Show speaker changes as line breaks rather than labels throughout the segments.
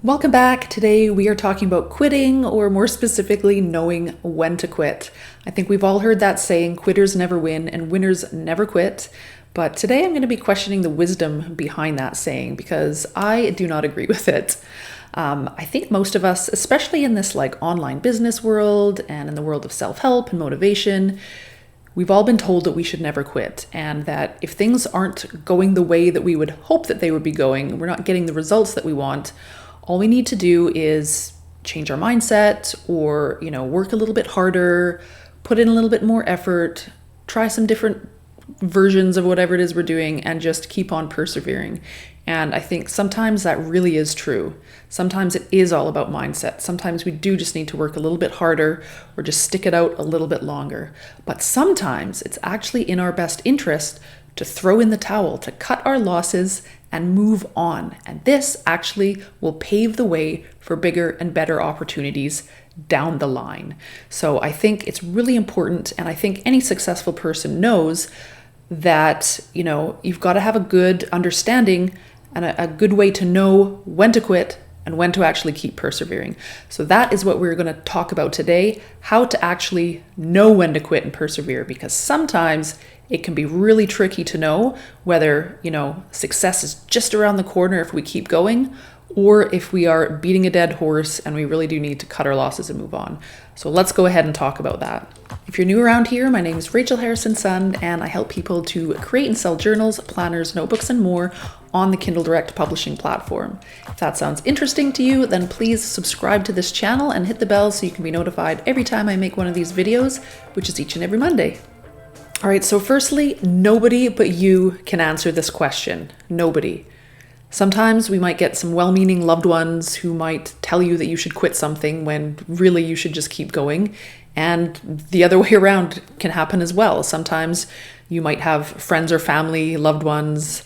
Welcome back. Today we are talking about quitting, or more specifically, knowing when to quit. I think we've all heard that saying, quitters never win and winners never quit. But today I'm going to be questioning the wisdom behind that saying because I do not agree with it. I think most of us, especially in this online business world and in the world of self-help and motivation, we've all been told that we should never quit, and that if things aren't going the way that we would hope that they would be going, we're not getting the results that we want, all we need to do is change our mindset or, work a little bit harder, put in a little bit more effort, try some different versions of whatever it is we're doing, and just keep on persevering. And I think sometimes that really is true. Sometimes it is all about mindset. Sometimes we do just need to work a little bit harder or just stick it out a little bit longer. But sometimes it's actually in our best interest to throw in the towel, to cut our losses and move on. And this actually will pave the way for bigger and better opportunities down the line. So I think it's really important, and I think any successful person knows that, you've got to have a good understanding and a good way to know when to quit and when to actually keep persevering. So that is what we're going to talk about today, how to actually know when to quit and persevere, because sometimes it can be really tricky to know whether, success is just around the corner if we keep going, or if we are beating a dead horse and we really do need to cut our losses and move on. So let's go ahead and talk about that. If you're new around here, my name is Rachel Harrison-Sund, and I help people to create and sell journals, planners, notebooks, and more on the Kindle Direct publishing platform. If that sounds interesting to you, then please subscribe to this channel and hit the bell so you can be notified every time I make one of these videos, which is each and every Monday. All right, so firstly, nobody but you can answer this question. Nobody. Sometimes we might get some well-meaning loved ones who might tell you that you should quit something when really you should just keep going. And the other way around can happen as well. Sometimes you might have friends or family, loved ones,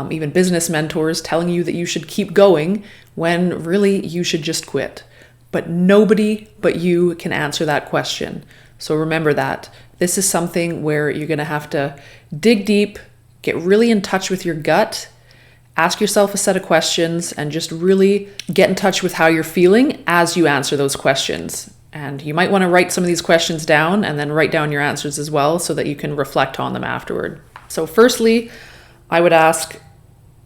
even business mentors telling you that you should keep going when really you should just quit. But nobody but you can answer that question. So remember that. This is something where you're going to have to dig deep, get really in touch with your gut, ask yourself a set of questions, and just really get in touch with how you're feeling as you answer those questions. And you might want to write some of these questions down and then write down your answers as well so that you can reflect on them afterward. So firstly, I would ask,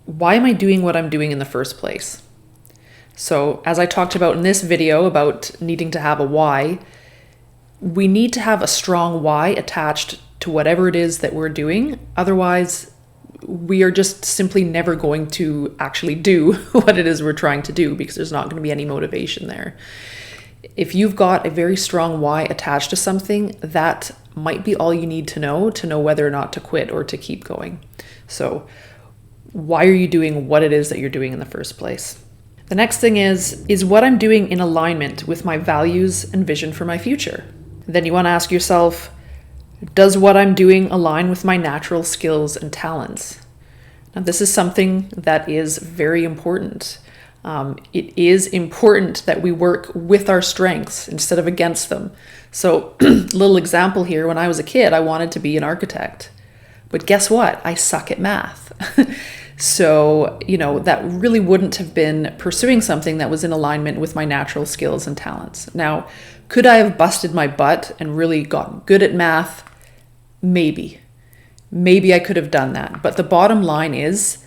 why am I doing what I'm doing in the first place? So as I talked about in this video about needing to have a why, we need to have a strong why attached to whatever it is that we're doing. Otherwise, we are just simply never going to actually do what it is we're trying to do, because there's not going to be any motivation there. If you've got a very strong why attached to something, that might be all you need to know whether or not to quit or to keep going. So why are you doing what it is that you're doing in the first place? The next thing is what I'm doing in alignment with my values and vision for my future? Then you want to ask yourself, does what I'm doing align with my natural skills and talents? Now, this is something that is very important. It is important that we work with our strengths instead of against them. So, little example here, when I was a kid, I wanted to be an architect. But guess what? I suck at math. So, that really wouldn't have been pursuing something that was in alignment with my natural skills and talents. Now, could I have busted my butt and really gotten good at math? Maybe. Maybe I could have done that. But the bottom line is,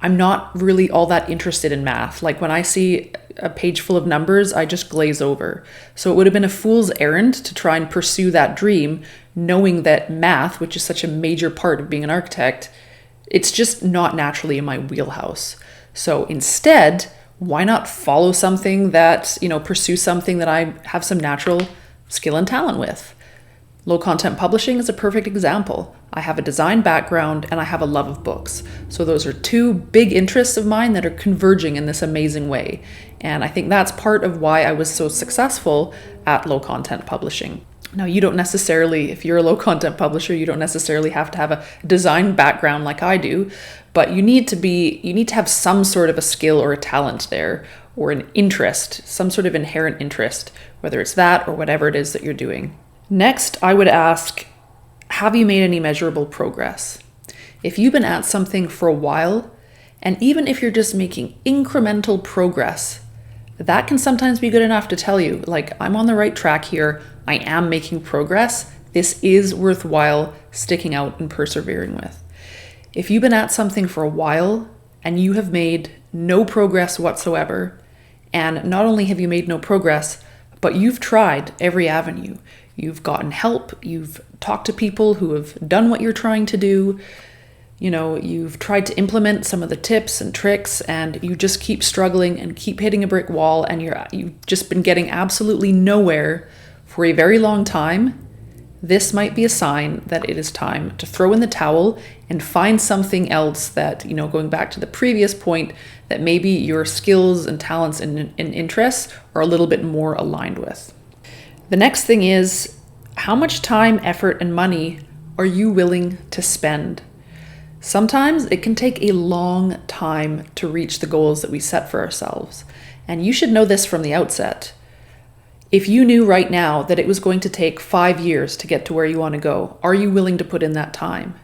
I'm not really all that interested in math. Like when I see a page full of numbers, I just glaze over. So it would have been a fool's errand to try and pursue that dream, knowing that math, which is such a major part of being an architect, it's just not naturally in my wheelhouse. So instead, why not follow something that, pursue something that I have some natural skill and talent with? Low content publishing is a perfect example. I have a design background and I have a love of books. So those are two big interests of mine that are converging in this amazing way. And I think that's part of why I was so successful at low content publishing. Now, you don't necessarily, if you're a low content publisher, you don't necessarily have to have a design background like I do, but you need to have some sort of a skill or a talent there, or an interest, some sort of inherent interest, whether it's that or whatever it is that you're doing. Next, I would ask, have you made any measurable progress? If you've been at something for a while, and even if you're just making incremental progress, that can sometimes be good enough to tell you, like, I'm on the right track here. I am making progress. This is worthwhile sticking out and persevering with. If you've been at something for a while and you have made no progress whatsoever, and not only have you made no progress, but you've tried every avenue. You've gotten help, you've talked to people who have done what you're trying to do, you've tried to implement some of the tips and tricks, and you just keep struggling and keep hitting a brick wall, and you've just been getting absolutely nowhere for a very long time. This might be a sign that it is time to throw in the towel and find something else that, going back to the previous point, that maybe your skills and talents and interests are a little bit more aligned with. The next thing is, how much time, effort, and money are you willing to spend? Sometimes it can take a long time to reach the goals that we set for ourselves, and you should know this from the outset. If you knew right now that it was going to take 5 years to get to where you want to go, are you willing to put in that time?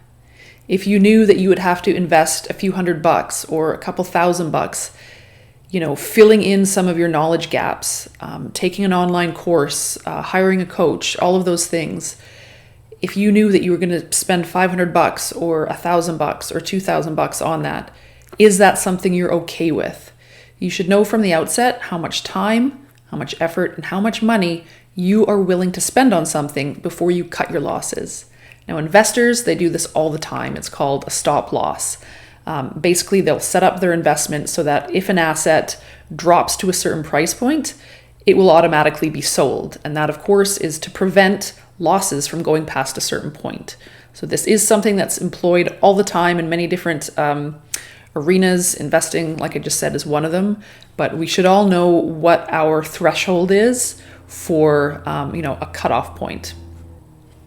If you knew that you would have to invest a few $100 or a couple $1,000, filling in some of your knowledge gaps, taking an online course, hiring a coach, all of those things. If you knew that you were going to spend $500 or $1,000 or $2,000 on that, is that something you're okay with? You should know from the outset how much time, how much effort, and how much money you are willing to spend on something before you cut your losses. Now, investors, they do this all the time. It's called a stop loss. Basically, they'll set up their investment so that if an asset drops to a certain price point, it will automatically be sold. And that, of course, is to prevent losses from going past a certain point. So this is something that's employed all the time in many different arenas. Investing, like I just said, is one of them. But we should all know what our threshold is for, a cutoff point.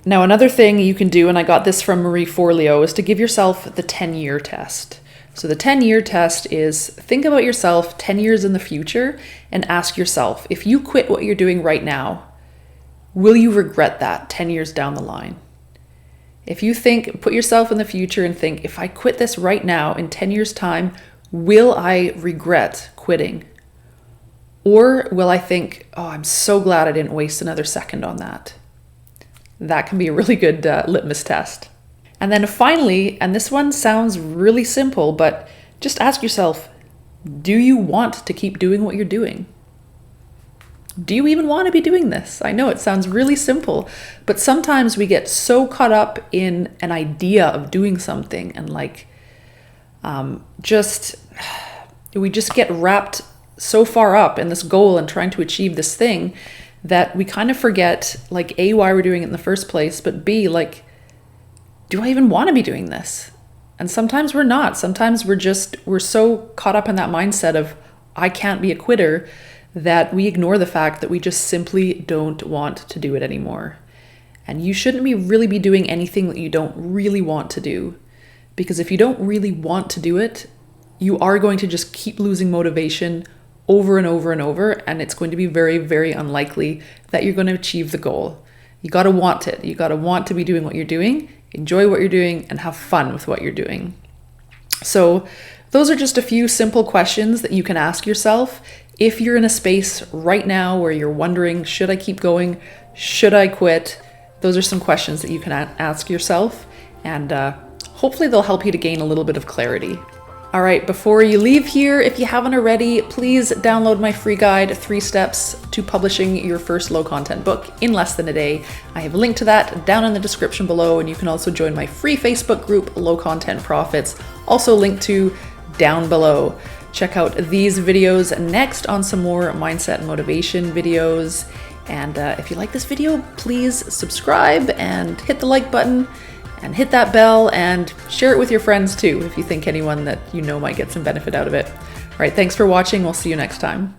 Now, another thing you can do, and I got this from Marie Forleo, is to give yourself the 10-year test. So the 10-year test is, think about yourself 10 years in the future and ask yourself, if you quit what you're doing right now, will you regret that 10 years down the line? If you put yourself in the future and think, if I quit this right now in 10 years' time, will I regret quitting? Or will I think, oh, I'm so glad I didn't waste another second on that? That can be a really good litmus test. And then finally, and this one sounds really simple, but just ask yourself, do you want to keep doing what you're doing? Do you even want to be doing this? I know it sounds really simple, but sometimes we get so caught up in an idea of doing something and we just get wrapped so far up in this goal and trying to achieve this thing that we kind of forget, A, why we're doing it in the first place, but B, do I even want to be doing this? And sometimes we're not. Sometimes we're so caught up in that mindset of, I can't be a quitter, that we ignore the fact that we just simply don't want to do it anymore. And you shouldn't really be doing anything that you don't really want to do. Because if you don't really want to do it, you are going to just keep losing motivation over and over and over, and it's going to be very, very unlikely that you're going to achieve the goal. You got to want it. You got to want to be doing what you're doing, enjoy what you're doing, and have fun with what you're doing. So those are just a few simple questions that you can ask yourself if you're in a space right now where you're wondering, should I keep going? Should I quit? Those are some questions that you can ask yourself, and hopefully they'll help you to gain a little bit of clarity. All right, before you leave here, if you haven't already, please download my free guide, 3 Steps to Publishing Your First Low Content Book in Less Than a Day. I have a link to that down in the description below, and you can also join my free Facebook group, Low Content Profits, also linked to down below. Check out these videos next on some more mindset and motivation videos. And if you like this video, please subscribe and hit the like button. And hit that bell and share it with your friends too if you think anyone that you know might get some benefit out of it. All right, thanks for watching. We'll see you next time.